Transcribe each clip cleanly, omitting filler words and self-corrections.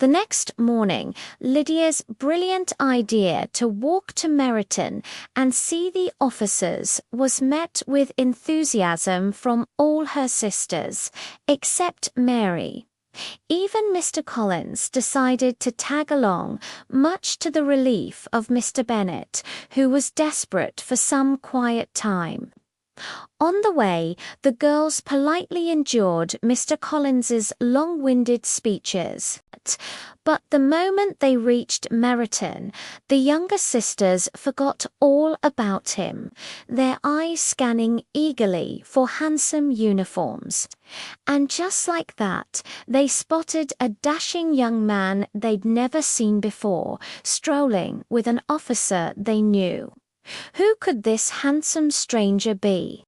The next morning, Lydia's brilliant idea to walk to Meryton and see the officers was met with enthusiasm from all her sisters, except Mary. Even Mr. Collins decided to tag along, much to the relief of Mr. Bennet, who was desperate for some quiet time. On the way, the girls politely endured Mr. Collins's long-winded speeches. But the moment they reached Meryton, the younger sisters forgot all about him, their eyes scanning eagerly for handsome uniforms. And just like that, they spotted a dashing young man they'd never seen before, strolling with an officer they knew. Who could this handsome stranger be?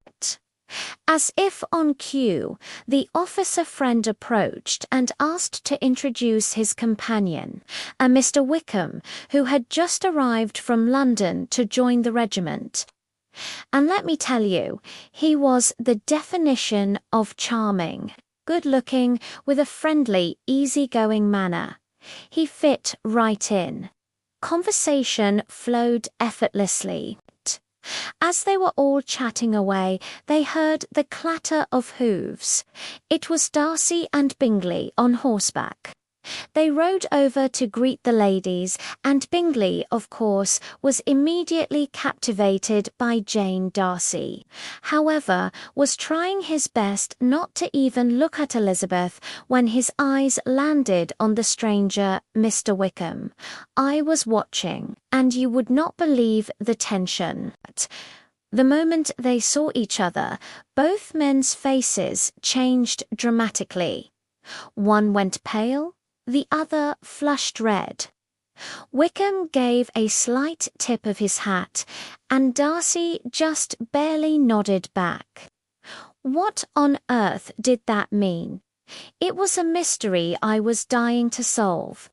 As if on cue, the officer friend approached and asked to introduce his companion, a Mr. Wickham, who had just arrived from London to join the regiment. And let me tell you, he was the definition of charming, good-looking, with a friendly, easy-going manner. He fit right in. Conversation flowed effortlessly. As they were all chatting away, they heard the clatter of hooves. It was Darcy and Bingley on horseback. They rode over to greet the ladies, and Bingley, of course, was immediately captivated by Jane Darcy. However, was trying his best not to even look at Elizabeth when his eyes landed on the stranger, Mr. Wickham. I was watching, and you would not believe the tension. The moment they saw each other, both men's faces changed dramatically. One went pale, the other flushed red. Wickham gave a slight tip of his hat, and Darcy just barely nodded back. What on earth did that mean? It was a mystery I was dying to solve.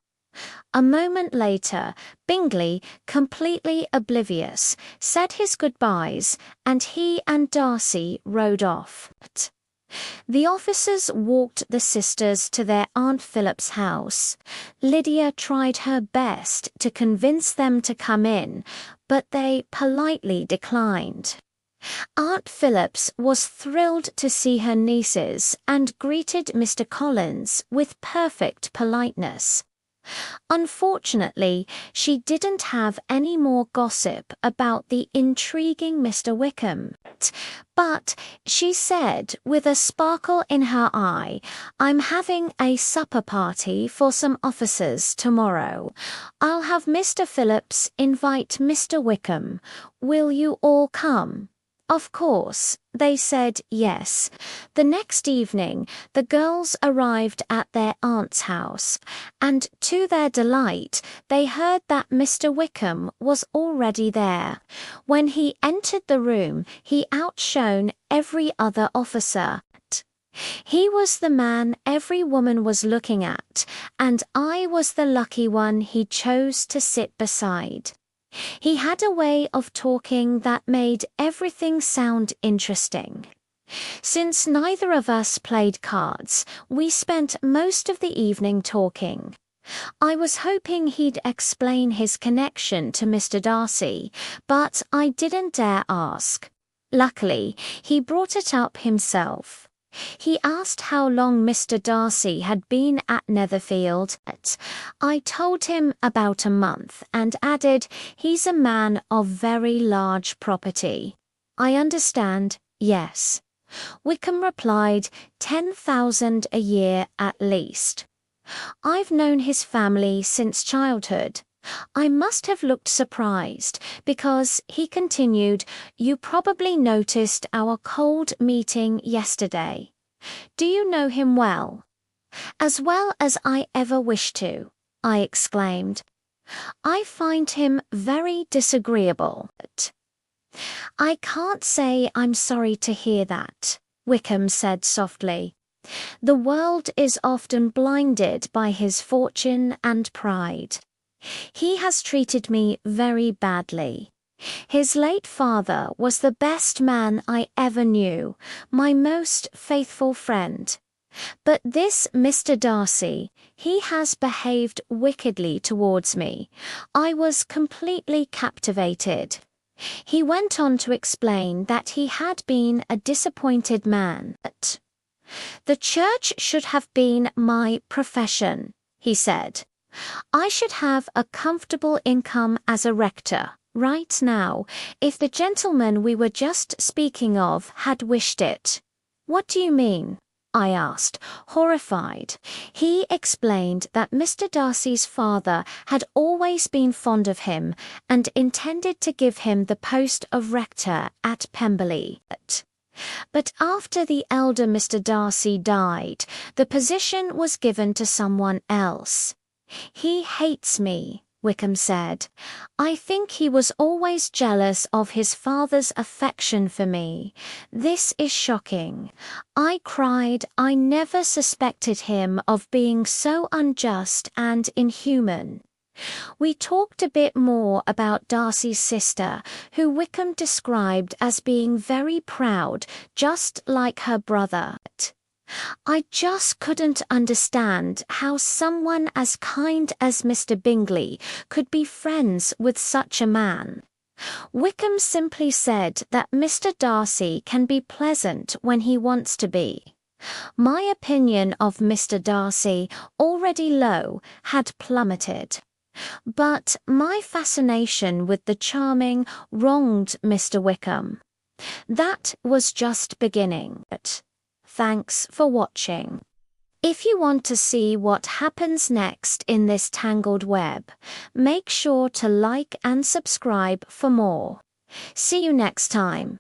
A moment later, Bingley, completely oblivious, said his goodbyes, and he and Darcy rode off. The officers walked the sisters to their Aunt Phillip's house. Lydia tried her best to convince them to come in, but they politely declined. Aunt Phillips was thrilled to see her nieces and greeted Mr. Collins with perfect politeness. Unfortunately, she didn't have any more gossip about the intriguing Mr. Wickham. But she said, with a sparkle in her eye, "I'm having a supper party for some officers tomorrow. I'll have Mr. Phillips invite Mr. Wickham. Will you all come?" Of course, they said yes. The next evening, the girls arrived at their aunt's house, and to their delight, they heard that Mr. Wickham was already there. When he entered the room, he outshone every other officer. He was the man every woman was looking at, and I was the lucky one he chose to sit beside. He had a way of talking that made everything sound interesting. Since neither of us played cards, we spent most of the evening talking. I was hoping he'd explain his connection to Mr. Darcy, but I didn't dare ask. Luckily, he brought it up himself. He asked how long Mr. Darcy had been at Netherfield. I told him about a month and added, "He's a man of very large property." "I understand, yes." Wickham replied, 10,000 a year at least. "I've known his family since childhood." I must have looked surprised, because, he continued, "You probably noticed our cold meeting yesterday. Do you know him well?" "As well as I ever wish to," I exclaimed. "I find him very disagreeable." "I can't say I'm sorry to hear that," Wickham said softly. "The world is often blinded by his fortune and pride. He has treated me very badly. His late father was the best man I ever knew, my most faithful friend. But this Mr Darcy, he has behaved wickedly towards me. I was completely captivated. He went on to explain that he had been a disappointed man. The church should have been my profession, he said. I should have a comfortable income as a rector, right now, if the gentleman we were just speaking of had wished it. What do you mean? I asked, horrified. He explained that Mr Darcy's father had always been fond of him and intended to give him the post of rector at Pemberley. But after the elder Mr Darcy died, the position was given to someone else. He hates me, Wickham said. I think he was always jealous of his father's affection for me. This is shocking. I cried. I never suspected him of being so unjust and inhuman. We talked a bit more about Darcy's sister, who Wickham described as being very proud, just like her brother. I just couldn't understand how someone as kind as Mr Bingley could be friends with such a man. Wickham simply said that Mr Darcy can be pleasant when he wants to be. My opinion of Mr Darcy, already low, had plummeted. But my fascination with the charming wronged Mr Wickham. That was just beginning. Thanks for watching. If you want to see what happens next in this tangled web, make sure to like and subscribe for more. See you next time.